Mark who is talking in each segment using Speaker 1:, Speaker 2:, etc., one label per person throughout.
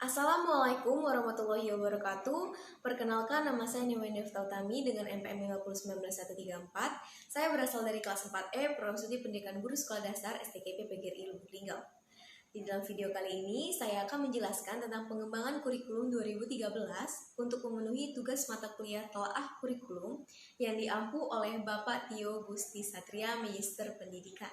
Speaker 1: Assalamualaikum warahmatullahi wabarakatuh. Perkenalkan, nama saya Niwenda Utami dengan NPM 5019134. Saya berasal dari kelas 4E, Program Studi Pendidikan Guru Sekolah Dasar STKP PGRI Lubuk Linggau. Di dalam video kali ini, saya akan menjelaskan tentang pengembangan kurikulum 2013 untuk memenuhi tugas mata kuliah telaah kurikulum yang diampu oleh Bapak Tio Gusti Satria, Magister Pendidikan.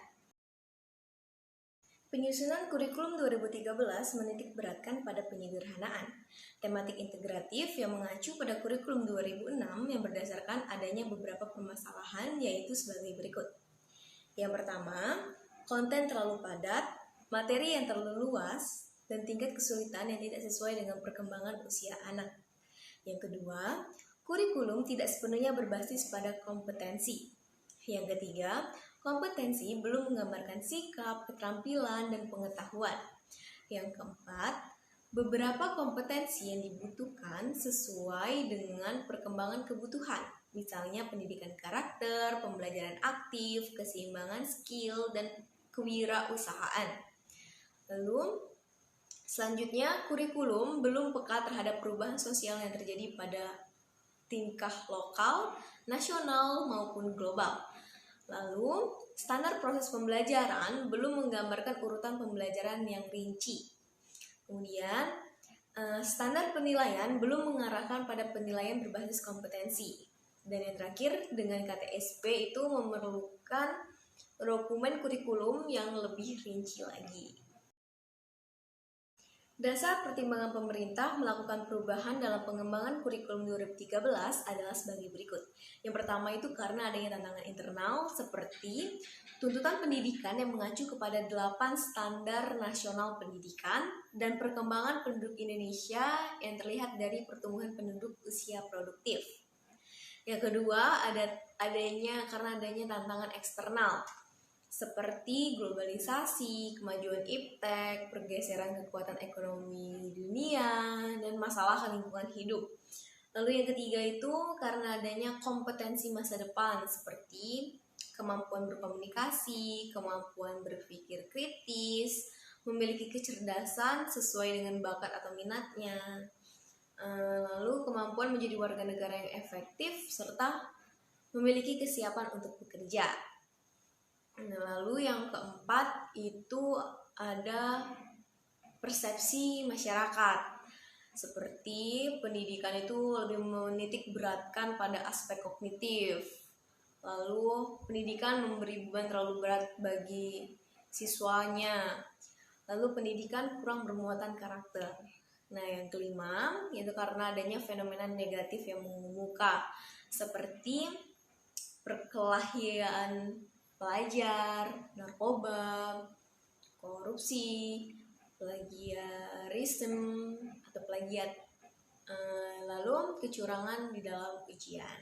Speaker 1: Penyusunan kurikulum 2013 menitik beratkan pada penyederhanaan, tematik integratif yang mengacu pada kurikulum 2006 yang berdasarkan adanya beberapa permasalahan, yaitu sebagai berikut. Yang pertama, konten terlalu padat, materi yang terlalu luas, dan tingkat kesulitan yang tidak sesuai dengan perkembangan usia anak. Yang kedua, kurikulum tidak sepenuhnya berbasis pada kompetensi. Yang ketiga, kompetensi belum menggambarkan sikap, keterampilan, dan pengetahuan. Yang keempat, beberapa kompetensi yang dibutuhkan sesuai dengan perkembangan kebutuhan, misalnya pendidikan karakter, pembelajaran aktif, keseimbangan skill, dan kewirausahaan. Lalu, selanjutnya, kurikulum belum peka terhadap perubahan sosial yang terjadi pada tingkah lokal, nasional, maupun global. Lalu, standar proses pembelajaran belum menggambarkan urutan pembelajaran yang rinci. Kemudian, standar penilaian belum mengarahkan pada penilaian berbasis kompetensi. Dan yang terakhir, dengan KTSP itu memerlukan dokumen kurikulum yang lebih rinci lagi. Dasar pertimbangan pemerintah melakukan perubahan dalam pengembangan kurikulum 2013 adalah sebagai berikut. Yang pertama itu karena adanya tantangan internal seperti tuntutan pendidikan yang mengacu kepada 8 standar nasional pendidikan dan perkembangan penduduk Indonesia yang terlihat dari pertumbuhan penduduk usia produktif. Yang kedua, karena adanya tantangan eksternal seperti globalisasi, kemajuan iptek, pergeseran kekuatan ekonomi dunia, dan masalah lingkungan hidup. Lalu yang ketiga itu karena adanya kompetensi masa depan seperti kemampuan berkomunikasi, kemampuan berpikir kritis, memiliki kecerdasan sesuai dengan bakat atau minatnya, lalu kemampuan menjadi warga negara yang efektif, serta memiliki kesiapan untuk bekerja. Lalu yang keempat itu ada persepsi masyarakat, seperti pendidikan itu lebih menitik beratkan pada aspek kognitif. Lalu pendidikan memberi beban terlalu berat bagi siswanya. Lalu pendidikan kurang bermuatan karakter. Nah, yang kelima yaitu karena adanya fenomena negatif yang mengemuka, seperti perkelahian pelajar, narkoba, korupsi, plagiarisme atau plagiat, lalu kecurangan di dalam ujian.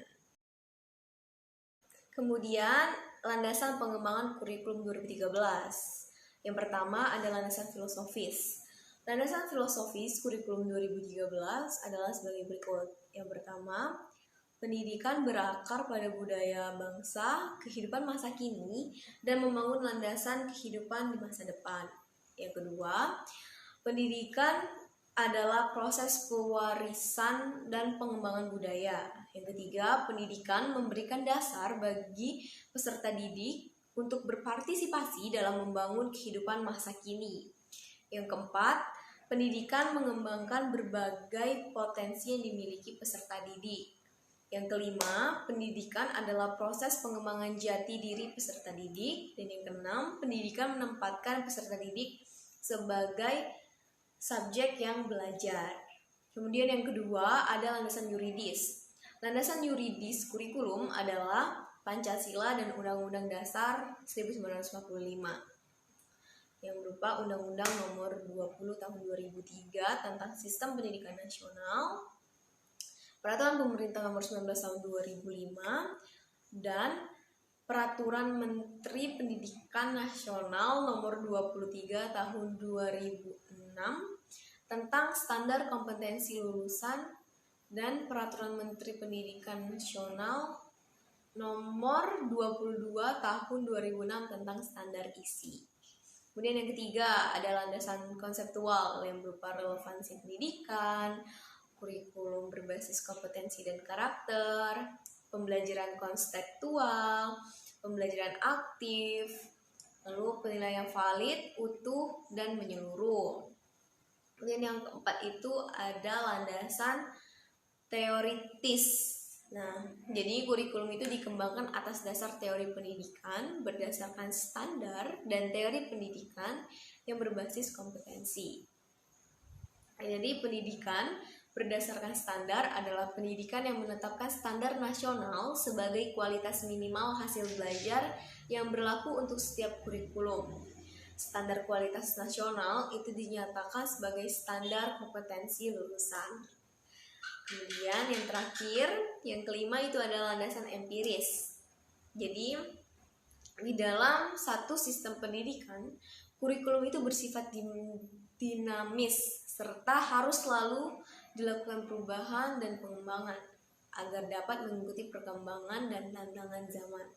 Speaker 1: Kemudian, landasan pengembangan kurikulum 2013. Yang pertama ada landasan filosofis. Landasan filosofis kurikulum 2013 adalah sebagai berikut. Yang pertama, pendidikan berakar pada budaya bangsa, kehidupan masa kini, dan membangun landasan kehidupan di masa depan. Yang kedua, pendidikan adalah proses pewarisan dan pengembangan budaya. Yang ketiga, pendidikan memberikan dasar bagi peserta didik untuk berpartisipasi dalam membangun kehidupan masa kini. Yang keempat, pendidikan mengembangkan berbagai potensi yang dimiliki peserta didik. Yang kelima, pendidikan adalah proses pengembangan jati diri peserta didik. Dan yang keenam, pendidikan menempatkan peserta didik sebagai subjek yang belajar. Kemudian yang kedua, ada landasan yuridis. Landasan yuridis kurikulum adalah Pancasila dan Undang-Undang Dasar 1945 yang berupa Undang-Undang Nomor 20 Tahun 2003 tentang Sistem Pendidikan Nasional, Peraturan Pemerintah Nomor 19 Tahun 2005, dan Peraturan Menteri Pendidikan Nasional Nomor 23 Tahun 2006 tentang Standar Kompetensi Lulusan, dan Peraturan Menteri Pendidikan Nasional Nomor 22 Tahun 2006 tentang Standar Isi. Kemudian yang ketiga ada landasan konseptual yang berupa relevansi pendidikan, kurikulum berbasis kompetensi dan karakter, pembelajaran konseptual, pembelajaran aktif, lalu penilaian valid, utuh, dan menyeluruh. Kemudian yang keempat itu ada landasan teoritis. Nah, jadi kurikulum itu dikembangkan atas dasar teori pendidikan berdasarkan standar dan teori pendidikan yang berbasis kompetensi. Jadi pendidikan berdasarkan standar adalah pendidikan yang menetapkan standar nasional sebagai kualitas minimal hasil belajar yang berlaku untuk setiap kurikulum. Standar kualitas nasional itu dinyatakan sebagai standar kompetensi lulusan. Kemudian yang terakhir, yang kelima itu adalah landasan empiris. Jadi di dalam satu sistem pendidikan, kurikulum itu bersifat dinamis serta harus selalu dilakukan perubahan dan pengembangan agar dapat mengikuti perkembangan dan tantangan zaman.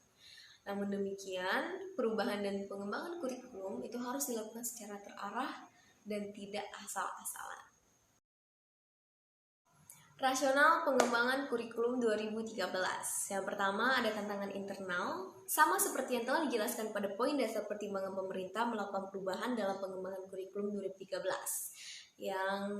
Speaker 1: Namun demikian, perubahan dan pengembangan kurikulum itu harus dilakukan secara terarah dan tidak asal-asalan. Rasional pengembangan kurikulum 2013. Yang pertama ada tantangan internal, sama seperti yang telah dijelaskan pada poin dasar pertimbangan pemerintah melakukan perubahan dalam pengembangan kurikulum 2013. Yang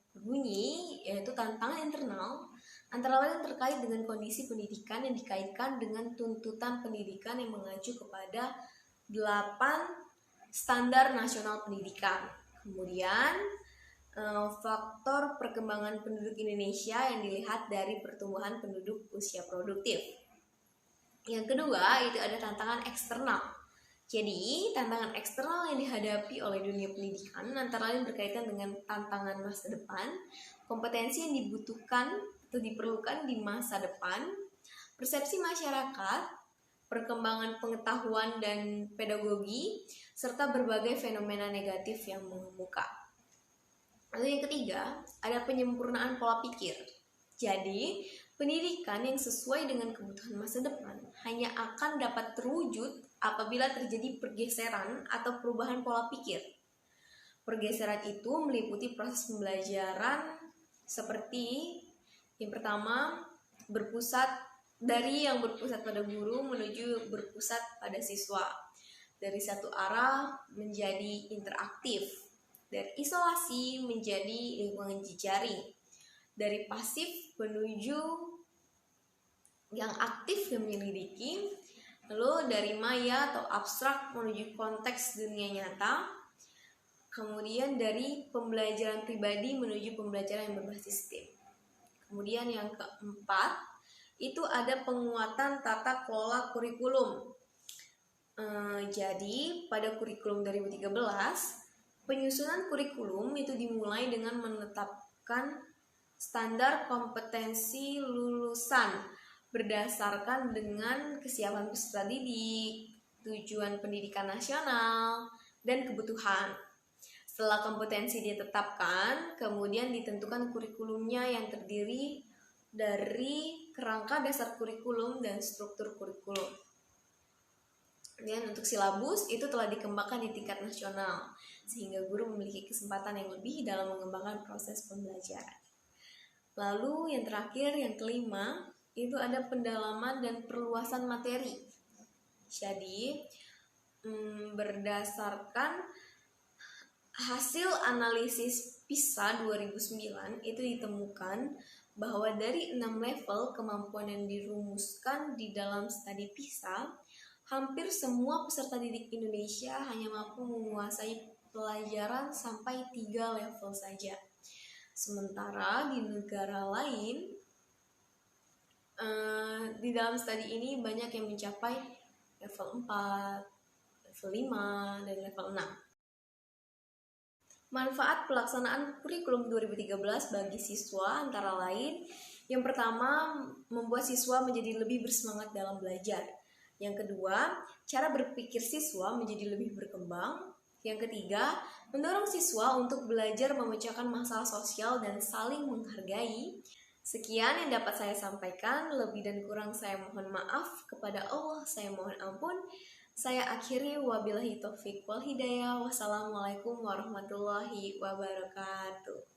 Speaker 1: berbunyi yaitu tantangan internal antara lain terkait dengan kondisi pendidikan yang dikaitkan dengan tuntutan pendidikan yang mengacu kepada 8 standar nasional pendidikan. Kemudian faktor perkembangan penduduk Indonesia yang dilihat dari pertumbuhan penduduk usia produktif. Yang kedua, itu ada tantangan eksternal. Jadi, tantangan eksternal yang dihadapi oleh dunia pendidikan antara lain berkaitan dengan tantangan masa depan, kompetensi yang dibutuhkan atau diperlukan di masa depan, persepsi masyarakat, perkembangan pengetahuan dan pedagogi, serta berbagai fenomena negatif yang mengemuka. Lalu yang ketiga, ada penyempurnaan pola pikir. Jadi, pendidikan yang sesuai dengan kebutuhan masa depan hanya akan dapat terwujud apabila terjadi pergeseran atau perubahan pola pikir. Pergeseran itu meliputi proses pembelajaran seperti yang pertama, berpusat pada guru menuju berpusat pada siswa. Dari satu arah menjadi interaktif. Dari isolasi menjadi lingkungan jejaring, dari pasif menuju yang aktif dan menyelidiki, lalu dari maya atau abstrak menuju konteks dunia nyata, kemudian dari pembelajaran pribadi menuju pembelajaran yang berbasis tim. Kemudian yang keempat, itu ada penguatan tata kelola kurikulum. Jadi pada kurikulum 2013, penyusunan kurikulum itu dimulai dengan menetapkan standar kompetensi lulusan berdasarkan dengan kesiapan peserta didik, tujuan pendidikan nasional, dan kebutuhan. Setelah kompetensi ditetapkan, kemudian ditentukan kurikulumnya yang terdiri dari kerangka dasar kurikulum dan struktur kurikulum. Dan untuk silabus itu telah dikembangkan di tingkat nasional, sehingga guru memiliki kesempatan yang lebih dalam mengembangkan proses pembelajaran. Lalu yang terakhir, yang kelima, itu ada pendalaman dan perluasan materi. Jadi, berdasarkan hasil analisis PISA 2009 itu ditemukan bahwa dari 6 level kemampuan yang dirumuskan di dalam studi PISA, hampir semua peserta didik Indonesia hanya mampu menguasai pelajaran sampai 3 level saja. Sementara di negara lain, di dalam studi ini banyak yang mencapai level 4, level 5, dan level 6. Manfaat pelaksanaan kurikulum 2013 bagi siswa antara lain, yang pertama, membuat siswa menjadi lebih bersemangat dalam belajar. Yang kedua, cara berpikir siswa menjadi lebih berkembang. Yang ketiga, mendorong siswa untuk belajar memecahkan masalah sosial dan saling menghargai. Sekian yang dapat saya sampaikan, lebih dan kurang saya mohon maaf. Kepada Allah saya mohon ampun. Saya akhiri wabillahi taufik wal hidayah. Wassalamualaikum warahmatullahi wabarakatuh.